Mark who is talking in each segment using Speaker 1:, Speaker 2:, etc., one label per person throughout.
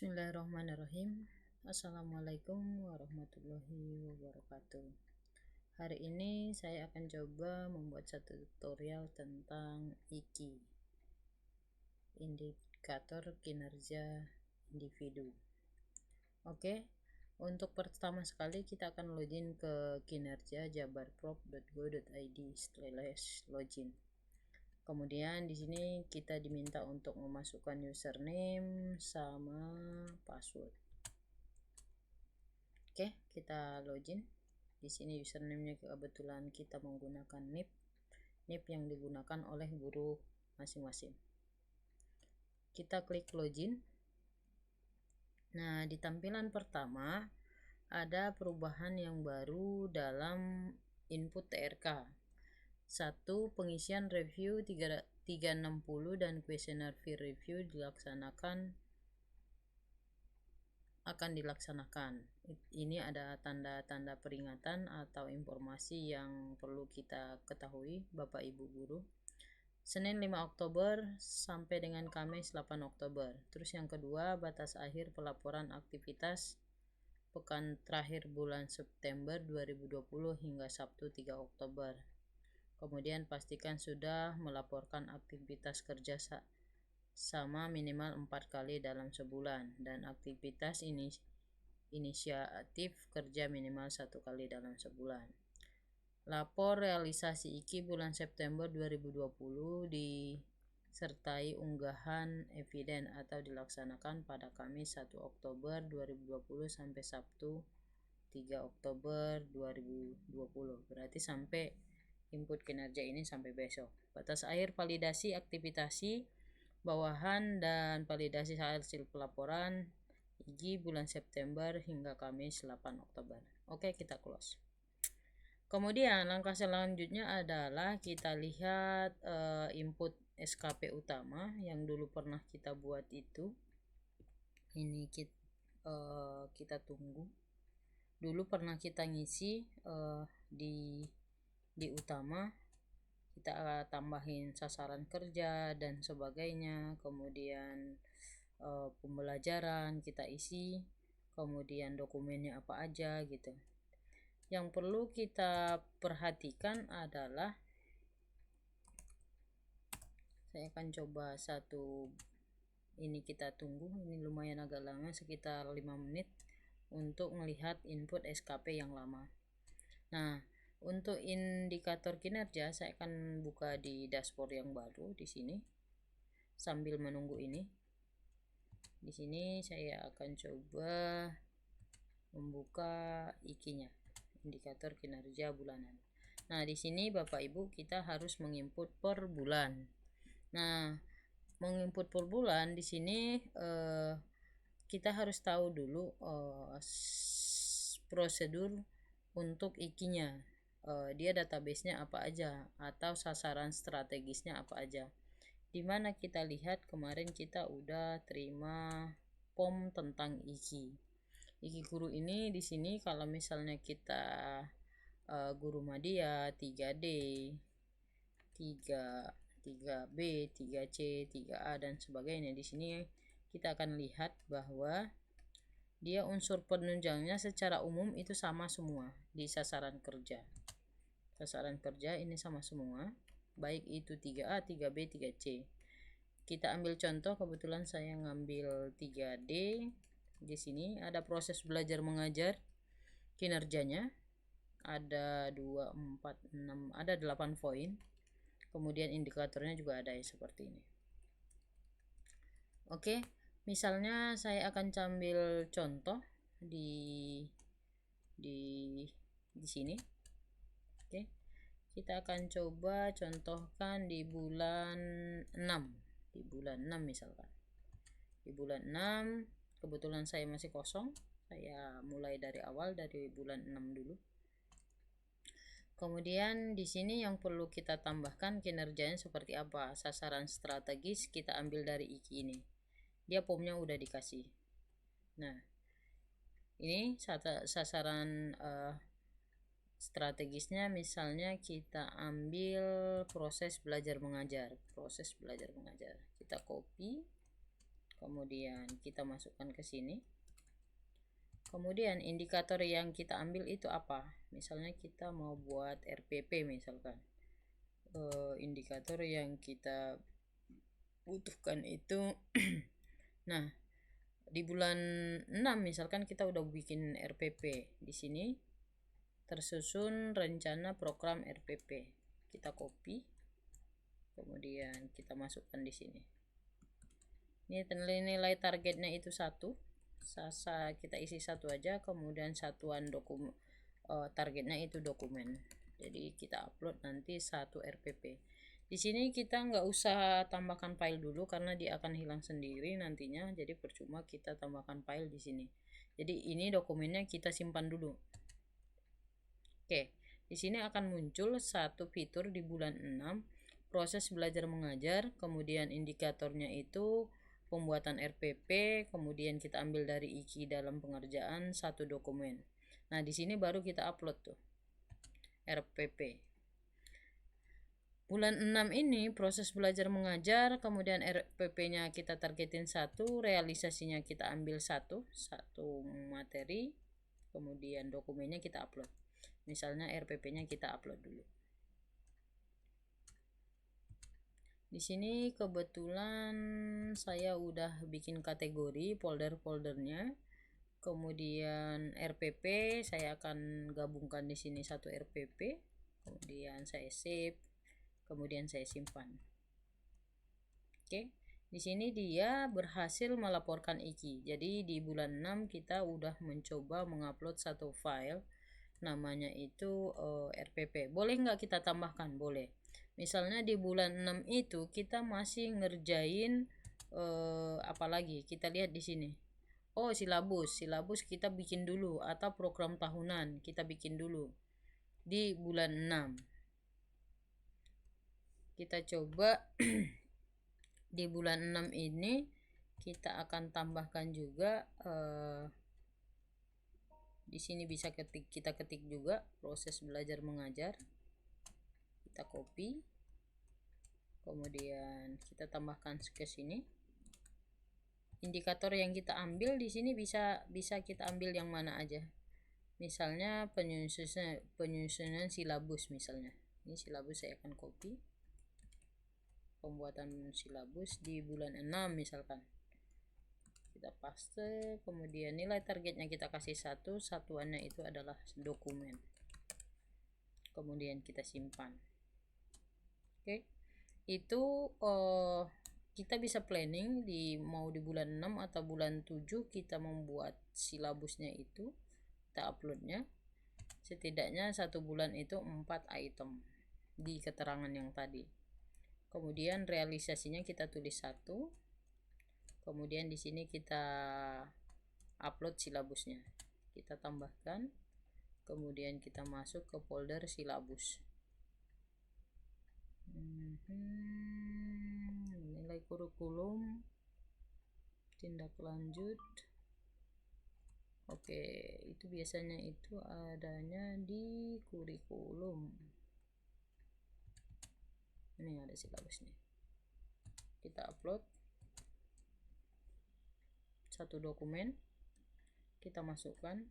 Speaker 1: Bismillahirrahmanirrahim. Assalamualaikum warahmatullahi wabarakatuh. Hari ini saya akan coba membuat satu tutorial tentang IKI, indikator kinerja individu. Oke, untuk pertama sekali kita akan login ke kinerja jabarprov.go.id/login. Kemudian di sini kita diminta untuk memasukkan username sama password. Oke, kita login. Di sini username-nya kebetulan kita menggunakan NIP yang digunakan oleh guru masing-masing. Kita klik login. Nah, di tampilan pertama ada perubahan yang baru dalam input TRK. 1. Pengisian review 360 dan kuesioner peer review akan dilaksanakan. Ini ada tanda-tanda peringatan atau informasi yang perlu kita ketahui, Bapak Ibu guru. Senin 5 Oktober sampai dengan Kamis 8 Oktober. Terus yang kedua, batas akhir pelaporan aktivitas pekan terakhir bulan September 2020 hingga Sabtu 3 Oktober. Kemudian pastikan sudah melaporkan aktivitas kerja sama minimal 4 kali dalam sebulan dan aktivitas inisiatif kerja minimal 1 kali dalam sebulan. Lapor realisasi IKI bulan September 2020 disertai unggahan eviden atau dilaksanakan pada Kamis 1 Oktober 2020 sampai Sabtu 3 Oktober 2020. Berarti sampai input kinerja ini sampai besok. Batas akhir validasi aktivitas bawahan dan validasi hasil pelaporan IKI bulan September hingga Kamis 8 Oktober. Oke, kita close. Kemudian langkah selanjutnya adalah kita lihat input SKP utama yang dulu pernah kita buat itu. Ini kita tunggu. Dulu pernah kita ngisi di utama, kita tambahin sasaran kerja dan sebagainya, kemudian pembelajaran kita isi, kemudian dokumennya apa aja gitu. Yang perlu kita perhatikan adalah, saya akan coba satu ini, kita tunggu, ini lumayan agak lama, sekitar 5 menit untuk melihat input SKP yang lama. Nah, untuk indikator kinerja saya akan buka di dashboard yang baru di sini sambil menunggu ini. Di sini saya akan coba membuka IKI-nya, indikator kinerja bulanan. Nah, di sini Bapak Ibu kita harus menginput per bulan. Nah, menginput per bulan di sini kita harus tahu dulu prosedur untuk IKI-nya. Dia database-nya apa aja atau sasaran strategisnya apa aja. Dimana kita lihat kemarin kita udah terima POM tentang IKI. IKI guru ini di sini kalau misalnya kita guru Madya 3D, 3B, 3C, 3A dan sebagainya, di sini kita akan lihat bahwa dia unsur penunjangnya secara umum itu sama semua di sasaran kerja. Sasaran kerja ini sama semua, baik itu 3A, 3B, 3C. Kita ambil contoh, kebetulan saya ngambil 3D. Di sini ada proses belajar mengajar, kinerjanya ada 2, 4, 6, ada 8 poin. Kemudian indikatornya juga ada seperti ini. Oke, misalnya saya akan ambil contoh di sini. Oke, kita akan coba contohkan di bulan 6. Di bulan 6 misalkan. Di bulan 6 kebetulan saya masih kosong. Saya mulai dari awal, dari bulan 6 dulu. Kemudian di sini yang perlu kita tambahkan kinerjanya seperti apa. Sasaran strategis kita ambil dari IKI ini. Dia POM-nya udah dikasih. Nah, ini sasaran strategisnya misalnya kita ambil proses belajar mengajar. Kita copy, kemudian kita masukkan ke sini. Kemudian indikator yang kita ambil itu apa? Misalnya kita mau buat RPP misalkan. Indikator yang kita butuhkan itu nah, di bulan 6 misalkan kita udah bikin RPP. Di sini tersusun rencana program RPP. Kita copy. Kemudian kita masukkan di sini. Ini nilai targetnya itu 1. Kita isi 1 aja, kemudian satuan dokumen targetnya itu dokumen. Jadi kita upload nanti 1 RPP. Di sini kita nggak usah tambahkan file dulu karena dia akan hilang sendiri nantinya. Jadi percuma kita tambahkan file di sini. Jadi ini dokumennya kita simpan dulu. Oke, di sini akan muncul satu fitur di bulan 6, proses belajar mengajar, kemudian indikatornya itu pembuatan RPP, kemudian kita ambil dari IKI dalam pengerjaan 1 dokumen. Nah, di sini baru kita upload tuh RPP. Bulan 6 ini proses belajar mengajar, kemudian RPP-nya kita targetin 1, realisasinya kita ambil 1 materi, kemudian dokumennya kita upload. Misalnya RPP-nya kita upload dulu. Di sini kebetulan saya udah bikin kategori folder-foldernya. Kemudian RPP saya akan gabungkan di sini 1 RPP. Kemudian saya save. Kemudian saya simpan. Oke, di sini dia berhasil melaporkan IKI. Jadi di bulan 6 kita udah mencoba mengupload 1 file, namanya itu RPP. Boleh nggak kita tambahkan? Boleh. Misalnya di bulan 6 itu kita masih ngerjain apalagi? Kita lihat di sini. Oh, silabus kita bikin dulu, atau program tahunan kita bikin dulu di bulan 6. Kita coba di bulan 6 ini kita akan tambahkan juga di sini bisa kita ketik juga proses belajar mengajar. Kita copy. Kemudian kita tambahkan ke sini. Indikator yang kita ambil di sini bisa kita ambil yang mana aja. Misalnya penyusunan silabus misalnya. Ini silabus saya akan copy. Pembuatan silabus di bulan 6 misalkan. Kita paste, kemudian nilai targetnya kita kasih 1, satuannya itu adalah dokumen. Kemudian kita simpan. Oke. Itu kita bisa planning mau di bulan 6 atau bulan 7 kita membuat silabusnya itu, kita uploadnya. Setidaknya 1 bulan itu 4 item di keterangan yang tadi. Kemudian realisasinya kita tulis 1. Kemudian di sini kita upload silabusnya. Kita tambahkan. Kemudian kita masuk ke folder silabus. Nilai kurikulum, tindak lanjut. Oke, itu biasanya itu adanya di kurikulum. Ini ada silabusnya. Kita upload 1 dokumen, kita masukkan,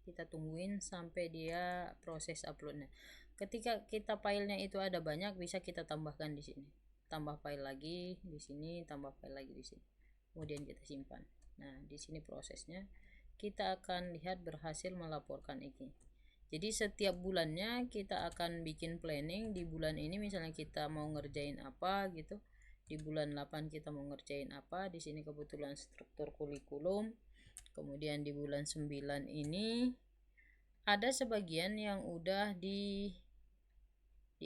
Speaker 1: kita tungguin sampai dia proses uploadnya. Ketika kita filenya itu ada banyak, bisa kita tambahkan di sini, tambah file lagi di sini, tambah file lagi di sini, kemudian kita simpan. Nah, di sini prosesnya kita akan lihat berhasil melaporkan IKI. Jadi setiap bulannya kita akan bikin planning. Di bulan ini misalnya kita mau ngerjain apa gitu, di bulan 8 kita mau ngerjain apa. Di sini kebetulan struktur kurikulum. Kemudian di bulan 9 ini ada sebagian yang udah di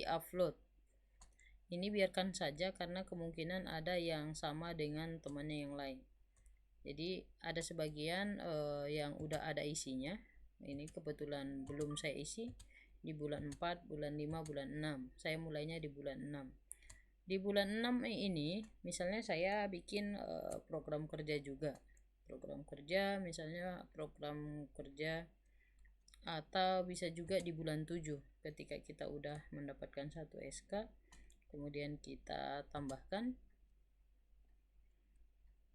Speaker 1: upload. Ini biarkan saja karena kemungkinan ada yang sama dengan temannya yang lain. Jadi ada sebagian yang udah ada isinya. Ini kebetulan belum saya isi di bulan 4, bulan 5, bulan 6. Saya mulainya di bulan 6. Di bulan 6 ini misalnya saya bikin program kerja juga. Program kerja misalnya program kerja, atau bisa juga di bulan 7 ketika kita udah mendapatkan 1 SK, kemudian kita tambahkan.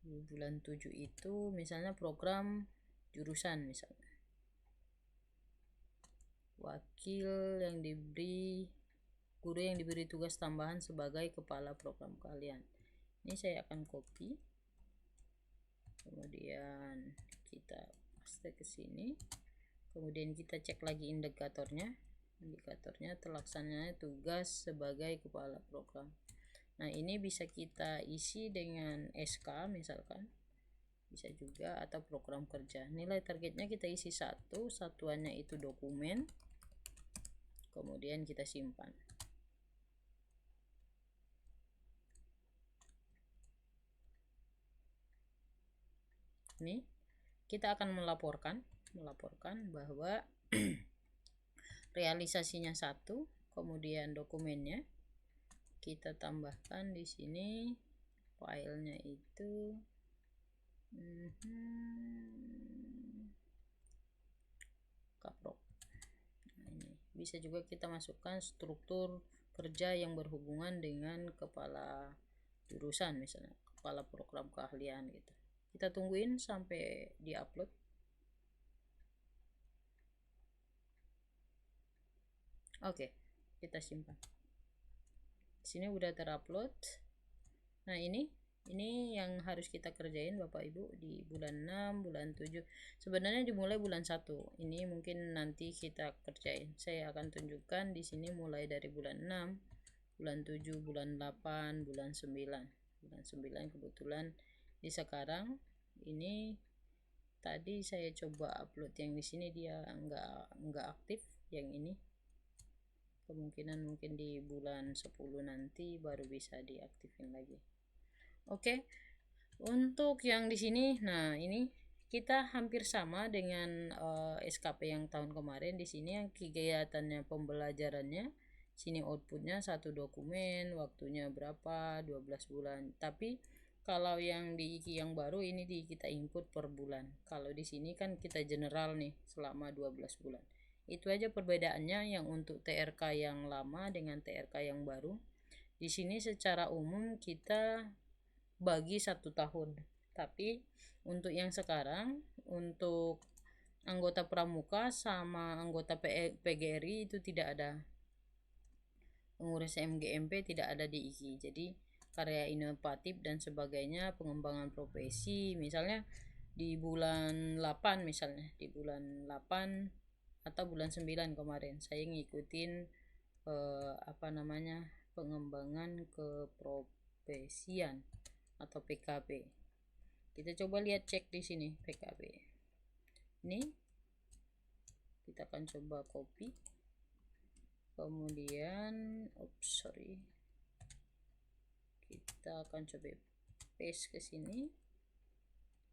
Speaker 1: Di bulan 7 itu misalnya program jurusan, misalnya wakil yang diberi guru yang diberi tugas tambahan sebagai kepala program kalian. Ini saya akan copy, kemudian kita paste ke sini, kemudian kita cek lagi indikatornya terlaksananya tugas sebagai kepala program. Nah, ini bisa kita isi dengan SK misalkan, bisa juga, atau program kerja. Nilai targetnya kita isi 1, satuannya itu dokumen, kemudian kita simpan. Ini kita akan melaporkan bahwa realisasinya 1, kemudian dokumennya kita tambahkan di sini, filenya itu kaprok. Nah, ini bisa juga kita masukkan struktur kerja yang berhubungan dengan kepala jurusan, misalnya kepala program keahlian gitu. Kita tungguin sampai diupload. Oke, kita simpan. Sini udah terupload. Nah, ini yang harus kita kerjain Bapak Ibu di bulan 6, bulan 7. Sebenarnya dimulai bulan 1. Ini mungkin nanti kita kerjain. Saya akan tunjukkan di sini mulai dari bulan 6, bulan 7, bulan 8, bulan 9. Bulan 9 kebetulan di sekarang ini tadi saya coba upload yang di sini dia enggak aktif, yang ini. Kemungkinan mungkin di bulan 10 nanti baru bisa diaktifin lagi. Oke. Untuk yang di sini, nah ini kita hampir sama dengan SKP yang tahun kemarin. Di sini yang kegiatannya pembelajarannya, sini outputnya 1 dokumen, waktunya berapa, 12 bulan. Tapi kalau yang di IKI yang baru ini kita input per bulan. Kalau di sini kan kita general nih selama 12 bulan. Itu aja perbedaannya yang untuk TRK yang lama dengan TRK yang baru. Di sini secara umum kita bagi 1 tahun. Tapi untuk yang sekarang, untuk anggota pramuka sama anggota PGRI itu tidak ada. Pengurus MGMP tidak ada di IKI. Jadi karya inovatif dan sebagainya, pengembangan profesi, misalnya di bulan 8 misalnya, di bulan 8 atau bulan 9 kemarin saya ngikutin pengembangan keprofesian atau PKP. Kita coba lihat, cek di sini PKP. Ini kita akan coba copy. Kemudian kita akan coba paste ke sini.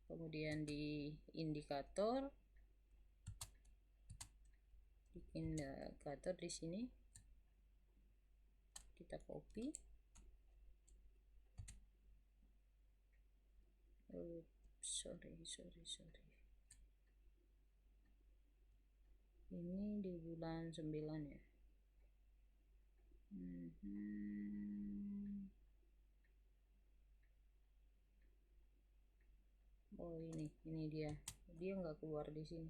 Speaker 1: Kemudian di indikator di sini kita copy. Ini di bulan 9 ya. Oh, ini dia nggak keluar di sini.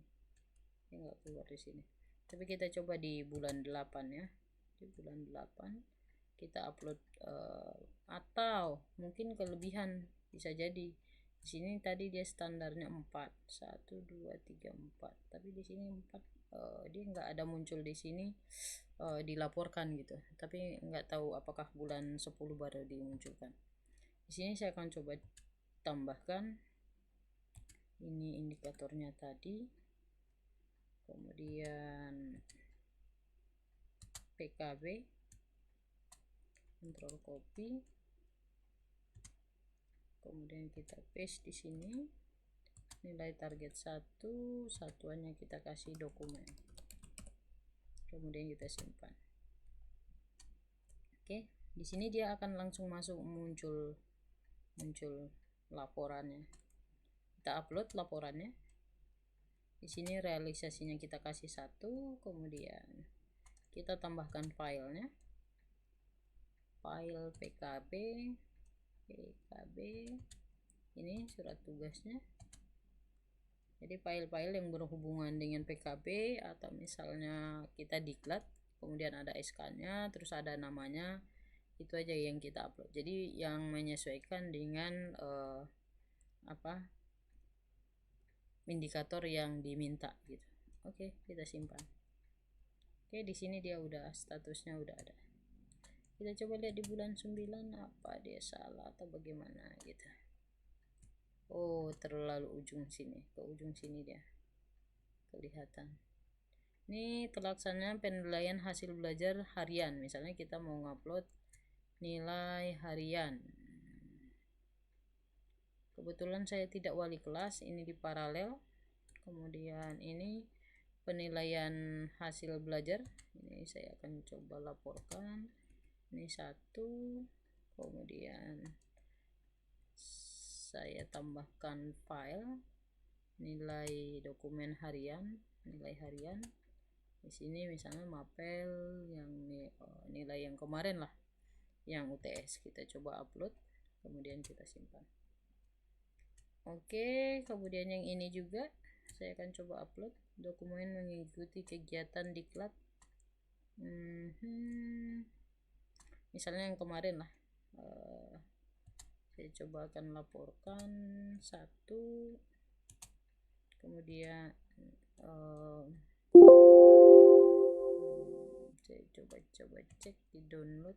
Speaker 1: Tapi kita coba di bulan 8 ya. Di bulan 8 kita upload atau mungkin kelebihan, bisa jadi di sini tadi dia standarnya 4, 1 2 3 4, tapi di sini 4 dia nggak ada muncul di sini dilaporkan gitu. Tapi nggak tahu apakah bulan 10 baru dimunculkan. Di sini saya akan coba tambahkan ini indikatornya tadi, kemudian PKB, control copy, kemudian kita paste di sini. Nilai target 1, satuannya kita kasih dokumen, kemudian kita simpan. Oke, di sini dia akan langsung muncul laporannya. Kita upload laporannya. Di sini realisasinya kita kasih 1, kemudian kita tambahkan filenya, file PKB ini surat tugasnya. Jadi file-file yang berhubungan dengan PKB atau misalnya kita diklat, kemudian ada SK-nya, terus ada namanya, itu aja yang kita upload. Jadi yang menyesuaikan dengan indikator yang diminta gitu. Oke, kita simpan. Oke, di sini dia udah statusnya udah ada. Kita coba lihat di bulan 9 apa dia salah atau bagaimana gitu. Oh, terlalu ujung sini, ke ujung sini dia kelihatan. Ini terlaksana penilaian hasil belajar harian. Misalnya kita mau ngupload nilai harian. Kebetulan saya tidak wali kelas, ini di paralel. Kemudian ini penilaian hasil belajar. Ini saya akan coba laporkan. Ini 1, kemudian saya tambahkan file nilai dokumen harian, nilai harian. Di sini misalnya mapel yang nilai yang kemarin lah, yang UTS. Kita coba upload, kemudian kita simpan. Oke, kemudian yang ini juga saya akan coba upload dokumen mengikuti kegiatan diklat. Misalnya yang kemarin lah. Saya coba akan laporkan 1, kemudian saya coba cek di download.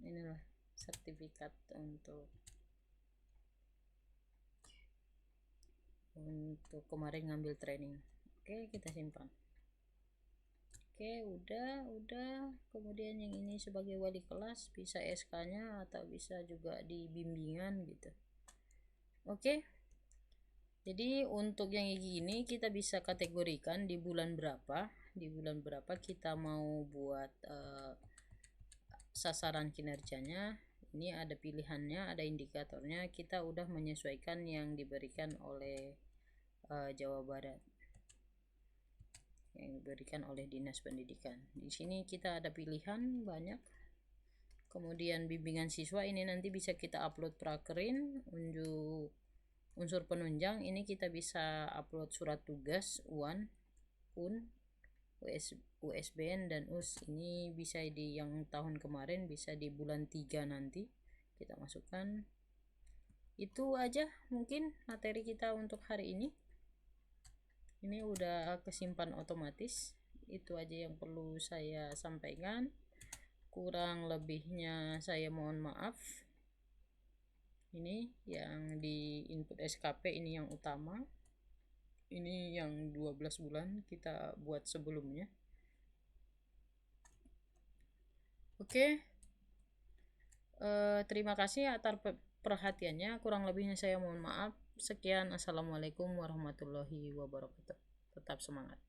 Speaker 1: Inilah sertifikat untuk kemarin ngambil training. Oke, kita simpan. Oke, udah. Kemudian yang ini sebagai wali kelas, bisa SK-nya atau bisa juga di bimbingan gitu. Oke. Jadi untuk yang ini kita bisa kategorikan di bulan berapa. Di bulan berapa kita mau buat sasaran kinerjanya. Ini ada pilihannya, ada indikatornya. Kita udah menyesuaikan yang diberikan oleh Jawa Barat, yang diberikan oleh Dinas Pendidikan. Di sini kita ada pilihan banyak. Kemudian bimbingan siswa ini nanti bisa kita upload prakerin, unsur penunjang ini kita bisa upload surat tugas UAN, UN, USBN dan US. Ini bisa di yang tahun kemarin, bisa di bulan 3 nanti kita masukkan. Itu aja mungkin materi kita untuk hari ini. Ini udah kesimpan otomatis. Itu aja yang perlu saya sampaikan. Kurang lebihnya saya mohon maaf. Ini yang di input SKP, ini yang utama. Ini yang 12 bulan kita buat sebelumnya. Oke. Terima kasih atas perhatiannya. Kurang lebihnya saya mohon maaf. Sekian, assalamualaikum warahmatullahi wabarakatuh. Tetap semangat.